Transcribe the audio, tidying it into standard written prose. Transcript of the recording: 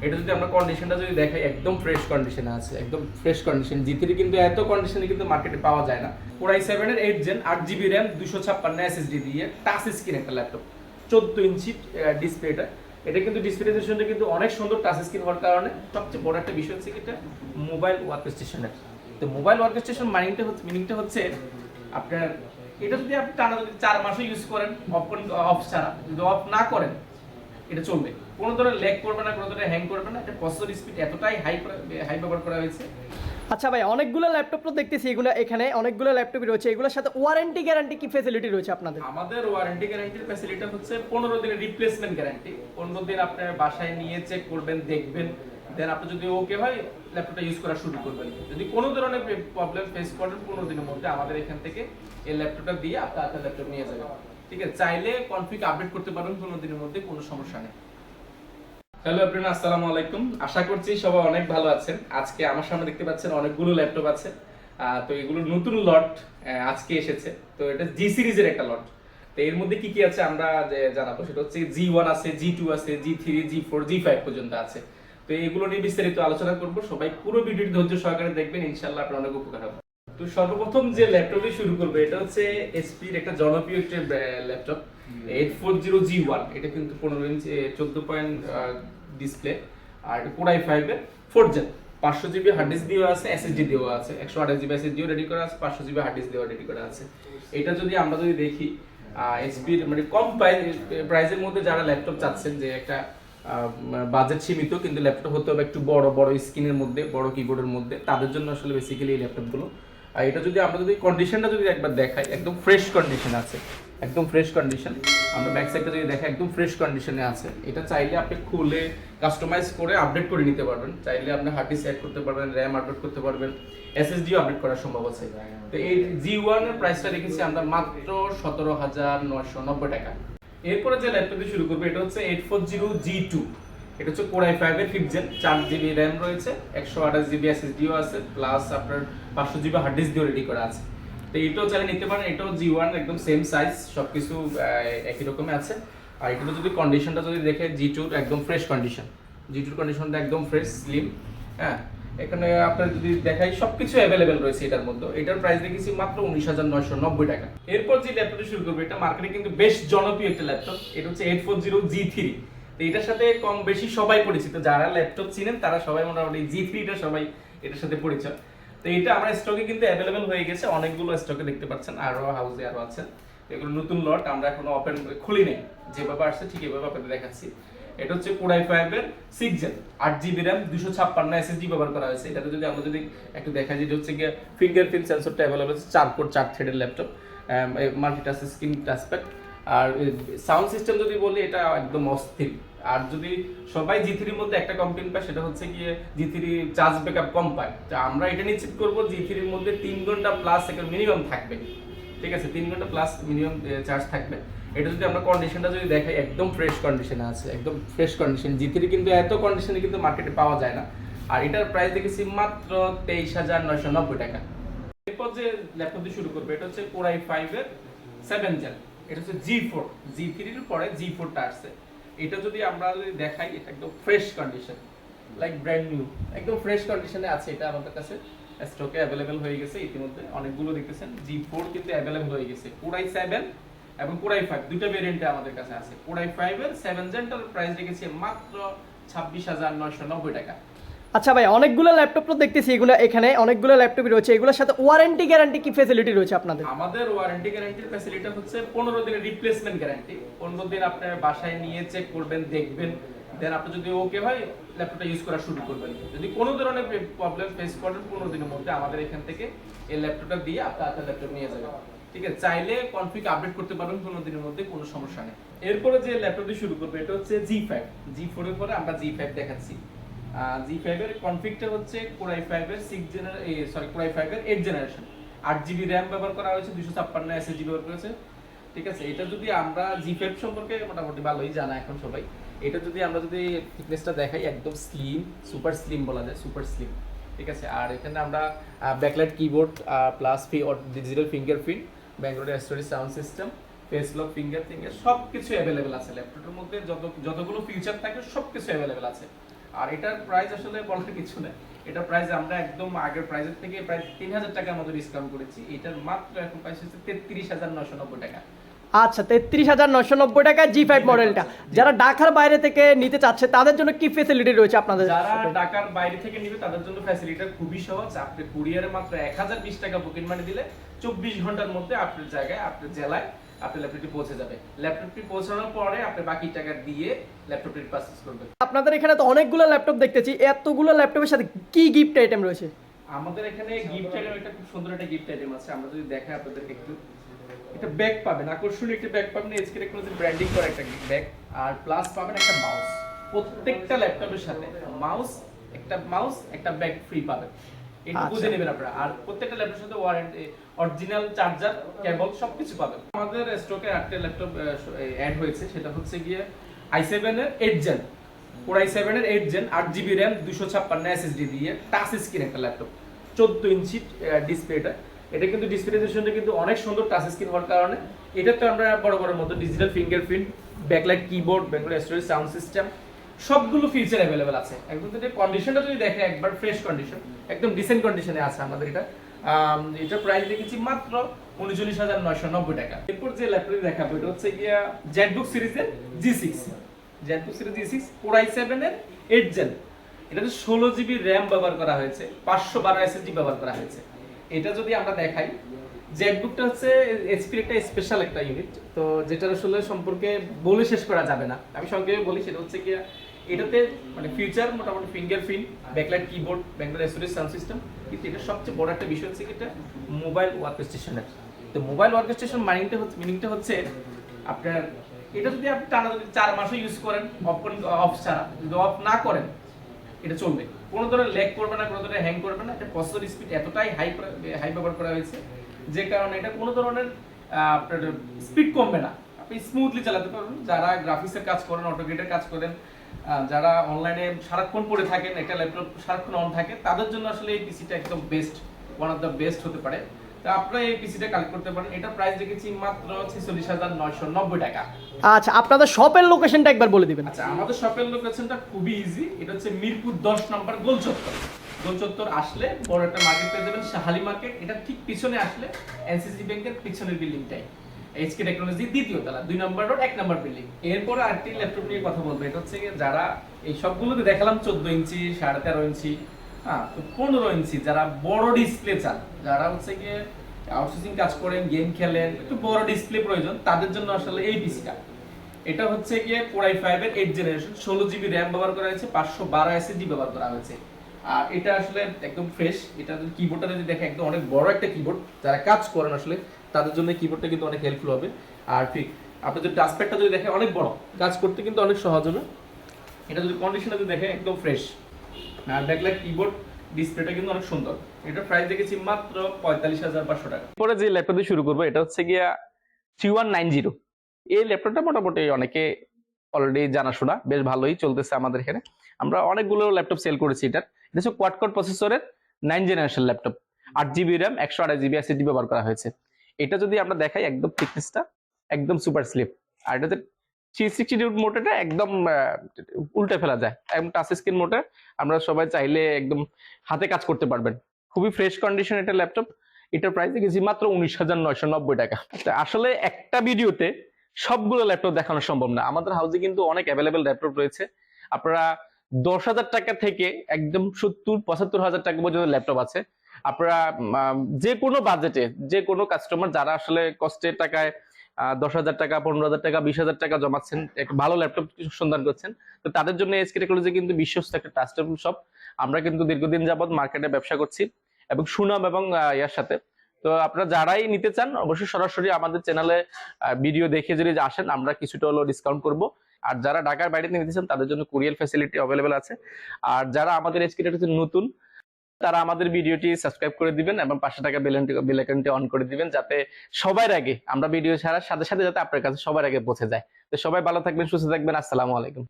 এটা যদি আমরা কন্ডিশনটা যদি দেখাই একদম ফ্রেশ কন্ডিশনে আছে, একদম ফ্রেশ কন্ডিশন। জি3 কিন্তু এত কন্ডিশনে কিন্তু মার্কেটে পাওয়া যায় না। Core i7 এর 8 জেন 8GB RAM 256 SSD দিয়ে টাচ স্ক্রিন একটা ল্যাপটপ, 14 ইঞ্চি ডিসপ্লেটা। এটা কিন্তু ডিসপ্লেশনটা কিন্তু অনেক সুন্দর টাচ স্ক্রিন হওয়ার কারণে সবচেয়ে বড় একটা বিষয় হচ্ছে এটা মোবাইল ওয়ার্ক স্টেশনের। তো মোবাইল ওয়ার্ক স্টেশন মিনিংটা হচ্ছে আপনার এটা যদি আপনি টানা যদি 4 মাসও ইউজ করেন অফ ছাড়া, যদি অফ না করেন এটা চলবে, কোনো ধরনের ল্যাগ করবে না, কোনো ধরনের হ্যাং করবে না। এটা প্রসেসর স্পিড এতটাই হাই ব্যবহার করা হয়েছে। আচ্ছা ভাই, অনেকগুলো ল্যাপটপ তো দেখতেছি, এগুলো এখানে অনেকগুলো ল্যাপটপই রয়েছে, এগুলোর সাথে ওয়ারেন্টি গ্যারান্টি কি ফ্যাসিলিটি রয়েছে আপনাদের? আমাদের ওয়ারেন্টি গ্যারান্টির ফ্যাসিলিটি হচ্ছে 15 দিনের রিপ্লেসমেন্ট গ্যারান্টি। 15 দিন আপনার বাসায় নিয়ে চেক করবেন, দেখবেন, দেন আপনি যদি ওকে হয় ল্যাপটপটা ইউজ করা শুরু করবেন। যদি কোনো ধরনের প্রবলেম ফেস করেন 15 দিনের মধ্যে আমাদের এখান থেকে এই ল্যাপটপটা দিয়ে আপনার ল্যাপটপ নিয়ে যাবেন। ঠিক আছে, চাইলে কনফিগ আপডেট করতে পারবেন 15 দিনের মধ্যে, কোনো সমস্যা নেই। হ্যালো এভরিওয়ান, আসসালামু আলাইকুম। আশা করছি সবাই অনেক ভালো আছেন। আজকে আমার সামনে দেখতে পাচ্ছেন অনেকগুলো ল্যাপটপ আছে। তো এগুলো নতুন লট আজকে এসেছে। তো এটা জি সিরিজের একটা লট। তো এর মধ্যে কি কি আছে আমরা জানাবো, সেটা হচ্ছে G1 আছে, G2 আছে, G3, G4, G5 পর্যন্ত আছে। তো এগুলো নিয়ে বিস্তারিত আলোচনা করব। সবাই পুরো ভিডিওটি ধৈর্য সহকারে দেখবেন, ইনশাআল্লাহ আপনার অনেক উপকার হবে। তো সর্বপ্রথম যে ল্যাপটপটি শুরু করবে এটা হচ্ছে এসপির একটা জনপ্রিয় একটা ল্যাপটপ 840G1। এটা কিন্তু 15 ইঞ্চি 14 পয়েন্ট ডিসপ্লে, আর এটা Core i5 এর 4 জেন 500GB হার্ড ডিস্ক দেওয়া আছে, এসএসডি দেওয়া আছে, 128GB এসএসডিও রেডি করা আছে, 500GB হার্ড ডিস্ক দেওয়া রেডি করা আছে। এটা যদি আমরা দেখি এসপির মানে কম প্রাইসের মধ্যে যারা ল্যাপটপ চাচ্ছেন, যে একটা বাজেট সীমিত কিন্তু ল্যাপটপ হতে হবে একটু বড় স্ক্রিনের মধ্যে, বড় কিবোর্ডের মধ্যে, তাদের জন্য আসলে বেসিক্যালি এই ল্যাপটপগুলো। আর এটা যদি আমরা কন্ডিশনটা যদি একবার দেখাই, একদম ফ্রেশ কন্ডিশন আছে, একদম ফ্রেশ কন্ডিশন। আমরা ব্যাক সাইডটা যদি দেখাই একদম ফ্রেশ কন্ডিশনে আছে। এটা চাইলে আপনি খুলে কাস্টমাইজ করে আপডেট করে নিতে পারবেন। চাইলে আপনি হার্ড ডিস্ক অ্যাড করতে পারবেন, র্যাম আপডেট করতে পারবেন, এসএসডিও আপডেট করা সম্ভব আছে। তো এই G1 এর প্রাইসটা রেখেছি আমরা মাত্র 17,990 টাকা। এরপরে যে ল্যাপটপটি শুরু করবে এটা হচ্ছে 840G2। এটা হচ্ছে Core i5 এর 5th জেন, 4GB RAM রয়েছে, 128GB এসএসডিও আছে, প্লাস আপনার 500GB হার্ড ডিস্ক দিয়ে রেডি করা আছে। তো এটাও চাইলে নিতে পারেন। এটাও G1 একদম সেম সাইজ, সবকিছু একই রকমের আছে। আর এটা যদি কন্ডিশনটা যদি দেখে G2 একদম ফ্রেশ কন্ডিশন, G2 কন্ডিশনটা একদম ফ্রেশ স্লিম। হ্যাঁ, এখানে আপনার যদি দেখাই সবকিছু অ্যাভেলেবেল রয়েছে এটার মধ্যে। এটার প্রাইস রেখেছি মাত্র 19,990 টাকা। এরপর যে ল্যাপটপটি শুরু করবে এটা মার্কেটে কিন্তু বেশ জনপ্রিয় একটা ল্যাপটপ। এটা হচ্ছে 840G3। তো এটার সাথে কম বেশি সবাই পরিচিত, যারা ল্যাপটপ চিনেন তারা সবাই মোটামুটি G3টা সবাই এটার সাথে পরিচিত। তো এটা আমরা স্টকে কিন্তু অ্যাভেলেবেল হয়ে গেছে, অনেকগুলো স্টকে দেখতে পাচ্ছেন, আরো হাউসে আরো আছে। এগুলো নতুন লট, আমরা এখনো ওপেন খুলি নেই, যেভাবে আসছে ঠিক এভাবে আপনাদের দেখাচ্ছি। এটা হচ্ছে Core i5 এর 6 জেন 8GB RAM 256 এসএসডি ব্যবহার করা হয়েছে। এটাতে যদি আমরা একটু দেখা যায়, এটা হচ্ছে গিয়ে ফিঙ্গারপ্রিন্ট সেন্সরটা অ্যাভেলেবল আছে, 4 কোর 4 থ্রেডের ল্যাপটপ, মাল্টিটাচ স্ক্রিন টাচপ্যাড। আর সাউন্ড সিস্টেম যদি বলি এটা একদম অস্থির। আর যদি সবাই G3 এর মধ্যে একটা কমপ্লেইন পায়, সেটা হচ্ছে গিয়ে G3 চার্জ ব্যাকআপ কম পায়। তো আমরা এটা নিশ্চিত করব G3 এর মধ্যে 3 ঘন্টা প্লাস একটা মিনিমাম থাকবে। ঠিক আছে, 3 ঘন্টা প্লাস মিনিমাম চার্জ থাকবে। এটা যদি আমরা কন্ডিশনটা যদি দেখাই একদম ফ্রেশ কন্ডিশনে আছে, একদম ফ্রেশ কন্ডিশন। G3 কিন্তু এত কন্ডিশনে কিন্তু মার্কেটে পাওয়া যায় না। আর এটার প্রাইস দেখেছি মাত্র 23,990 টাকা। এরপর যে ল্যাপটপটি শুরু করবে এটা হচ্ছে Core i5 এর 7 জেন। এটা হচ্ছে G4, G3 এর পরে G4টা আসছে। এটা যদি আমরা দেখাই, এটা একদম fresh condition, like brand new, একদম ফ্রেশ কন্ডিশনে আছে। এটা আমাদের কাছে স্টকে অ্যাভেলেবেল হয়ে গেছে ইতিমধ্যে, অনেকগুলো দেখতেছেন। G4 কিন্তু অ্যাভেলেবেল হয়ে গেছে। Core i7 এবং Core i5 দুটো ভেরিয়েন্টে আমাদের কাছে আছে। Core i5 এর 7 জেনটার প্রাইস রেখেছি মাত্র 26,990 টাকা। আচ্ছা ভাই, অনেকগুলো ল্যাপটপ তো দেখতেছি, এগুলো এখানে অনেকগুলো ল্যাপটপই রয়েছে, এগুলোর সাথে ওয়ারেন্টি গ্যারান্টি কি ফ্যাসিলিটি রয়েছে আপনাদের? আমাদের ওয়ারেন্টি গ্যারান্টির ফ্যাসিলিটি হচ্ছে 15 দিনের রিপ্লেসমেন্ট গ্যারান্টি। 15 দিন আপনার বাসায় নিয়ে চেক করবেন, দেখবেন, দেন আপনি যদি ওকে হয় ল্যাপটপটা ইউজ করা শুরু করবেন। যদি কোনো ধরনের প্রবলেম ফেস করেন 15 দিনের মধ্যে আমাদের এখান থেকে এই ল্যাপটপটা দিয়ে আপনার ল্যাপটপ নিয়ে যাবেন। ঠিক আছে, চাইলে কনফিগ আপডেট করতে পারবেন 15 দিনের মধ্যে, কোনো সমস্যা নেই। এরপরে যে ল্যাপটপটি শুরু করবে এটা হচ্ছে G5। G4 এর পরে আমরা G5 দেখাচ্ছি। G5 এর কনফিগটা হচ্ছে Core i5 এর 6 জেনারেশন, Core i5 এর 8 জেনারেশন, 8GB RAM ব্যবহার করা হয়েছে, 256 এসএসডি ব্যবহার করেছে। ঠিক আছে, এটা যদি আমরা G5 সম্পর্কে মোটামুটি ভালোই জানা এখন সবাই। এটা যদি আমরা থিকনেসটা দেখাই একদম স্লিম, সুপার স্লিম বলা যায়, সুপার স্লিম। ঠিক আছে, আর এখানে আমরা backlight keyboard plus digital fingerprint, Bangalore storage sound system, face lock, finger সবকিছু অ্যাভেলেবেল আছে ল্যাপটপের মধ্যে। যতগুলো ফিচার থাকে সবকিছু অ্যাভেলেবেল আছে। আর এটার প্রাইস আসলে বলার কিছু নেই, এটার প্রাইস আমরা একদম আগের প্রাইসের থেকে প্রায় 3000 টাকার মতো ডিসকাউন্ট করেছি। এটার মাত্র এখন প্রাইস হচ্ছে 33,990 টাকা। আচ্ছা, 33,990 টাকা G5 মডেলটা। যারা ঢাকার বাইরে থেকে নিতে চাচ্ছে তাদের জন্য কি ফেসিলিটি রয়েছে আপনাদের? যারা ঢাকার বাইরে থেকে নিবে তাদের জন্য ফ্যাসিলিটি খুবই সহজ। আপনি কুরিয়ারে মাত্র 1020 টাকা বুকিং মানি দিলে 24 ঘন্টার মধ্যে আপনার জায়গায়, আপনার জেলায় আপনার ল্যাপটপটি পৌঁছে যাবে। ল্যাপটপটি পৌঁছানোর পরে আপনি বাকি টাকা দিয়ে ল্যাপটপটি পারচেজ করবেন। আপনাদের এখানে তো অনেকগুলো ল্যাপটপ দেখতেছি, এতগুলো ল্যাপটপের সাথে কি গিফট আইটেম রয়েছে? আমাদের এখানে গিফট আইটেম একটা খুব সুন্দর একটা গিফট আইটেম আছে, আমরা যদি দেখাই আপনাদেরকে একটু। একটা ব্যাগ পাবেন, আকর্ষণীয় একটা ব্যাগ পাবেন, এসকে টেকনোলজি ব্র্যান্ডিং করা একটা ব্যাগ, আর প্লাস পাবেন একটা মাউস। প্রত্যেকটা ল্যাপটপের সাথে মাউস একটা ব্যাগ ফ্রি পাবেন। এটা বুঝে নেবেন আপনারা। আর প্রত্যেকটা ল্যাপটপের সাথে ওয়ারেন্টি, অরিজিনাল চার্জার, কেবল সবকিছু পাবেন। আমাদের স্টকে একটা ল্যাপটপ অ্যাড হয়েছে, সেটা হচ্ছে গিয়ে i7 এর 8 জেন, Core i7 এর 8 জেন, 8GB RAM, 256 SSD দিয়ে টাচ স্ক্রিন একটা ল্যাপটপ, 14 ইঞ্চি ডিসপ্লেটা। এটা কিন্তু ডিসপ্লেটা কিন্তু অনেক সুন্দর টাচ স্ক্রিন হওয়ার কারণে এটাতে আমরা বড় মতো digital fingerprint, backlight keyboard, backlight storage, sound system সবগুলো ফিচার अवेलेबल আছে। একদম যদি কন্ডিশনটা যদি দেখে একবার ফ্রেশ কন্ডিশন, একদম ডিসেন্ট কন্ডিশনে আছে আমাদের এটা। এটা প্রাইস দেখেছি মাত্র 39,990 টাকা। এরপর যে ল্যাপটপটি দেখাবো এটা হচ্ছে গিয়া জেটবুক সিরিজের G6, Jetbook series G6 Core i7 এর 8 জেন। এটাতে 16GB RAM ব্যবহার করা হয়েছে, 512 SSD ব্যবহার করা হয়েছে। এটা যদি আমরা দেখাই, জেটবুকটা হচ্ছে এইচপির একটা স্পেশাল একটা ইউনিট, তো যেটা আসলে সম্পর্কে বলে শেষ করা যাবে না। আমি সংক্ষেপে বলি, সেটা হচ্ছে কি এটাতে মানে ফিচার মোটামুটি fingerprint, backlight keyboard, backlight storage, sound system, কিন্তু এটা সবচেয়ে বড় একটা বিষয় হচ্ছে এটা মোবাইল ওয়ার্কস্টেশনের। তো মোবাইল ওয়ার্কস্টেশন মিনিংটা হচ্ছে আপনার এটা যদি আপনি টানা যদি 4 মাসও ইউজ করেন অফ ছাড়া, যদি অফ না করেন এটা চলবে, কোনো ধরনের ল্যাগ করবে না, কোনো ধরনের হ্যাং করবে না। এটা প্রসেসর স্পিড এতটাই হাই ব্যবহার করা হয়েছে যে কারণে এটা কোনো ধরনের আপনার স্পিড কমবে না, আপনি স্মুথলি চালাতে পারবেন। যারা গ্রাফিক্সের কাজ করেন, অটোগেটের কাজ করেন, যারা অনলাইনে সারাক্ষণ পড়ে থাকেন, একটা ল্যাপটপ সারাক্ষণ অন থাকে, তাদের জন্য আসলে এই পিসিটা একদম best, one of the best হতে পারে। তো আপনারা এই পিসিটা কালেক্ট করতে পারেন। এটা প্রাইস দেখেছি মাত্র 46,990 টাকা। আচ্ছা, আপনাদের শপের লোকেশনটা একবার বলে দিবেন। আচ্ছা, আমাদের শপের লোকেশনটা খুবই ইজি। এটা হচ্ছে মিরপুর 10 নম্বর গোল চত্বর আসলে বড় একটা মার্কেট পেয়ে যাবেন, শাহালি মার্কেট। এটা ঠিক পিছনে আসলে এনসিসি ব্যাংকের পিছনের বিল্ডিংটাই, এইচকে টেকনোলজি দ্বিতীয় তলা, 2 নম্বর রোড, 1 নম্বর বিল্ডিং। এরপর আরেকটি ল্যাপটপ নিয়ে কথা বলবো। এটা হচ্ছে যারা এই সবগুলোতে দেখালাম 14 ইঞ্চি, 13.5 ইঞ্চি, হ্যাঁ, তো 15 ইঞ্চি যারা বড় ডিসপ্লে চান, যারা হচ্ছে গিয়ে আউটসোর্সিং কাজ করেন, গেম খেলেন, একটু বড় ডিসপ্লে প্রয়োজন, তাদের জন্য আসলে এই পিসিটা। এটা হচ্ছে গিয়ে Core i5 এর 8 জেনারেশন, 16GB RAM ব্যবহার করা হয়েছে, 512 SSD ব্যবহার করা হয়েছে। আর এটা আসলে একদম ফ্রেশ। এটা যদি কিবোর্ডটা যদি দেখে একদম অনেক বড় একটা কিবোর্ড, যারা কাজ করেন আসলে তাদের জন্য কিবোর্ডটা কিন্তু অনেক হেল্পফুল হবে। আর ঠিক আপনি যদি টাচপ্যাডটা যদি দেখে অনেক বড়, কাজ করতে কিন্তু অনেক সহজ হবে। এটা যদি কন্ডিশনটা যদি দেখে একদম ফ্রেশ। আর ব্যাকলাইট কিবোর্ড, ডিসপ্লেটা কিন্তু অনেক সুন্দর। এটা প্রাইস দেখেছি মাত্র 45,500 টাকা। পরে যে ল্যাপটপ দিয়ে শুরু করবো এটা হচ্ছে গিয়া 3190। এই ল্যাপটপটা মোটামুটি অনেকে অলরেডি জানাশোনা, বেশ ভালোই চলতেছে আমাদের এখানে। আমরা অনেকগুলো ল্যাপটপ সেল করেছি। এটা হচ্ছে কোয়াড কোর প্রসেসরের 9 generation laptop, 8GB RAM, 128GB SSD ব্যবহার করা হয়েছে। এটা যদি আমরা দেখাই, একদম থিকনেসটা একদম সুপার স্লিপ। আর এটাতে 360 ডিগ্রি মোটরটা একদম উল্টে ফেলা যায়, একদম টাচ স্ক্রিন মোটর। আমরা সবাই চাইলে একদম হাতে কাজ করতে পারবেন। খুবই ফ্রেশ কন্ডিশন এটা ল্যাপটপ। এটার প্রাইস দেখেছি মাত্র 19,990 টাকা। আসলে একটা ভিডিওতে সবগুলো ল্যাপটপ দেখানো সম্ভব না। আমাদের হাউসে কিন্তু অনেক অ্যাভেলেবেল ল্যাপটপ রয়েছে। আপনারা 10,000 টাকা থেকে একদম 70-75,000 টাকা পর্যন্ত ল্যাপটপ আছে। আপনারা যে কোনো বাজেটে, যে কোনো কাস্টমার যারা আসলে কষ্টের টাকায় 10,000 টাকা, 15,000 টাকা, 20,000 টাকা জমাচ্ছেন, একটা ভালো ল্যাপটপ সন্ধান করছেন, তো তাদের জন্য এসকে টেকনোলজি কিন্তু বিশ্বস্ত একটা ট্রাস্টেবল শপ। আমরা কিন্তু দীর্ঘদিন যাবত মার্কেটে ব্যবসা করছি এবং সুনাম এবং ইয়ার সাথে। তো আপনারা যারাই নিতে চান অবশ্যই সরাসরি আমাদের চ্যানেলে ভিডিও দেখে যদি আসেন, আমরা কিছুটা হলো ডিসকাউন্ট করব। আর যারা ঢাকার বাইরে নিতে চান তাদের জন্য কুরিয়ার ফ্যাসিলিটি অ্যাভেলেবেল আছে। আর যারা আমাদের এসকে টেকনোলজি নতুন, তারা আমাদের ভিডিওটি সাবস্ক্রাইব করে দিবেন এবং পাশে থাকা বেল আইকনটি অন করে দিবেন, যাতে সবার আগে আমরা ভিডিও ছাড়ার সাথে সাথে যাতে আপনার কাছে সবার আগে পৌঁছে যায়। তো সবাই ভালো থাকবেন, সুস্থ থাকবেন। আসসালামু আলাইকুম।